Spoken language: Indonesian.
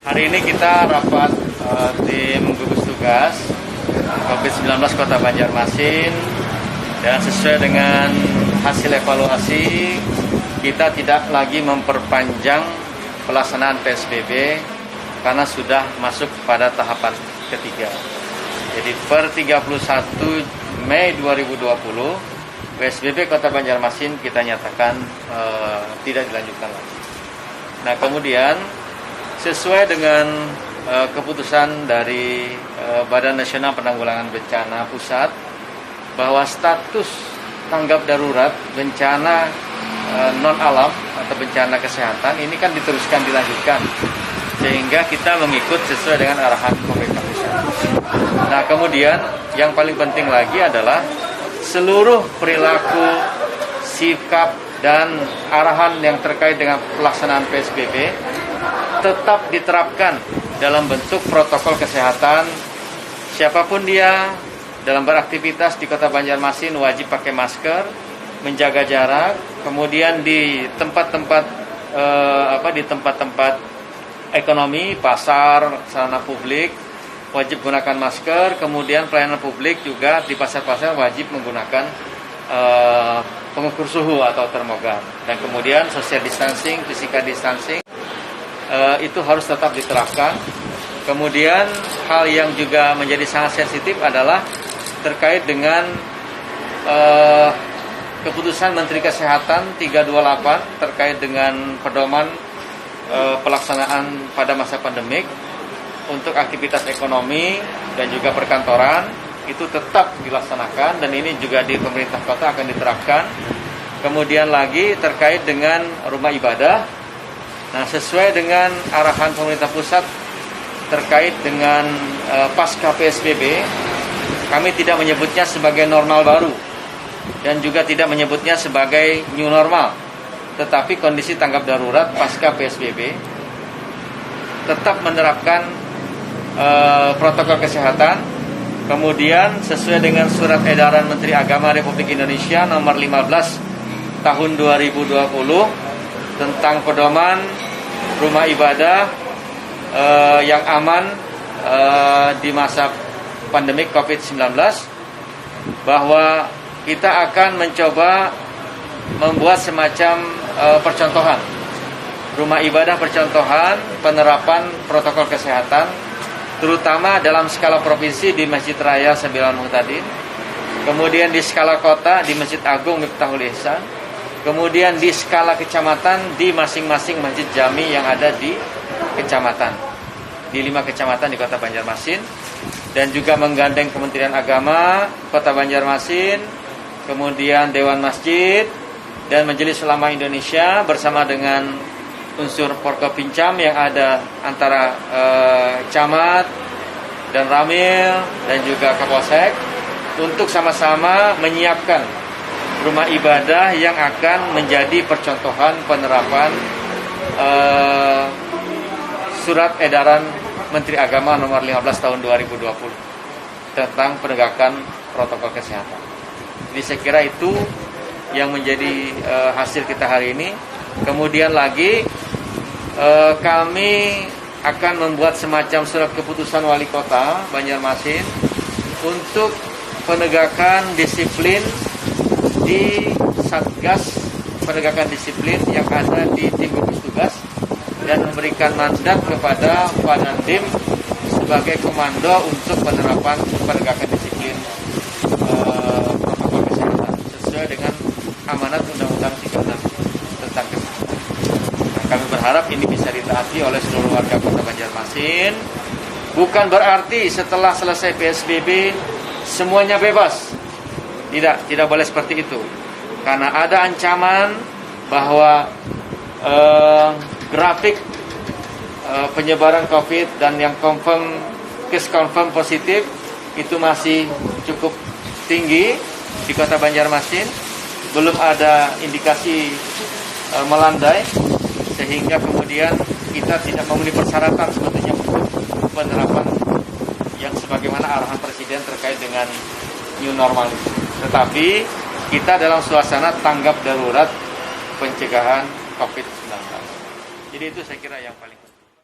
Hari ini kita rapat tim gugus tugas COVID-19 Kota Banjarmasin, dan sesuai dengan hasil evaluasi kita tidak lagi memperpanjang pelaksanaan PSBB karena sudah masuk pada tahapan ketiga. Jadi per 31 Mei 2020 PSBB Kota Banjarmasin kita nyatakan tidak dilanjutkan lagi. Nah, kemudian sesuai dengan keputusan dari Badan Nasional Penanggulangan Bencana Pusat bahwa status tanggap darurat bencana non-alam atau bencana kesehatan ini kan diteruskan dilanjutkan, sehingga kita mengikut sesuai dengan arahan pemerintah pusat. Nah, kemudian yang paling penting lagi adalah seluruh perilaku, sikap, dan arahan yang terkait dengan pelaksanaan PSBB tetap diterapkan dalam bentuk protokol kesehatan. Siapapun dia dalam beraktivitas di Kota Banjarmasin wajib pakai masker, menjaga jarak. Kemudian di tempat-tempat ekonomi, pasar, sarana publik wajib gunakan masker. Kemudian pelayanan publik juga di pasar-pasar wajib menggunakan pengukur suhu atau termogan. Dan kemudian social distancing, physical distancing itu harus tetap diterapkan. Kemudian hal yang juga menjadi sangat sensitif adalah terkait dengan keputusan Menteri Kesehatan 328 terkait dengan pedoman pelaksanaan pada masa pandemik untuk aktivitas ekonomi dan juga perkantoran itu tetap dilaksanakan, dan ini juga di pemerintah kota akan diterapkan. Kemudian lagi terkait dengan rumah ibadah. Nah, sesuai dengan arahan pemerintah pusat terkait dengan pasca PSBB, kami tidak menyebutnya sebagai normal baru dan juga tidak menyebutnya sebagai new normal, tetapi kondisi tanggap darurat pasca PSBB tetap menerapkan protokol kesehatan. Kemudian sesuai dengan surat edaran Menteri Agama Republik Indonesia nomor 15 tahun 2020 tentang pedoman rumah ibadah yang aman di masa pandemik COVID-19, bahwa kita akan mencoba membuat semacam percontohan rumah ibadah, percontohan penerapan protokol kesehatan, terutama dalam skala provinsi di Masjid Raya Sabilal Muhtadin, kemudian di skala kota di Masjid Agung Miftahul Ihsan, kemudian di skala kecamatan di masing-masing masjid jami yang ada di kecamatan, di 5 kecamatan di Kota Banjarmasin, dan juga menggandeng Kementerian Agama Kota Banjarmasin, kemudian Dewan Masjid dan Majelis Ulama Indonesia bersama dengan unsur Forkopincam yang ada antara camat dan ramil dan juga Kapolsek untuk sama-sama menyiapkan rumah ibadah yang akan menjadi percontohan penerapan surat edaran Menteri Agama nomor 15 tahun 2020 tentang penegakan protokol kesehatan. Jadi saya kira itu yang menjadi hasil kita hari ini. Kemudian lagi kami akan membuat semacam surat keputusan Wali Kota Banjarmasin untuk penegakan disiplin di Satgas penegakan disiplin yang ada di tim gugus tugas, dan memberikan mandat kepada Padandim sebagai komando untuk penerapan penegakan disiplin protokol kesehatan sesuai dengan amanat Undang-Undang 36 tentang kesehatan. Nah, kami berharap ini bisa ditaati oleh seluruh warga Kota Banjarmasin. Bukan berarti setelah selesai PSBB semuanya bebas. Tidak boleh seperti itu. Karena ada ancaman bahwa grafik penyebaran COVID dan yang case confirm positif itu masih cukup tinggi di Kota Banjarmasin. Belum ada indikasi melandai, sehingga kemudian kita tidak memenuhi persyaratan sebetulnya untuk penerapan yang sebagaimana arahan Presiden terkait dengan new normal itu. Tetapi kita dalam suasana tanggap darurat pencegahan COVID-19. Jadi itu saya kira yang paling penting.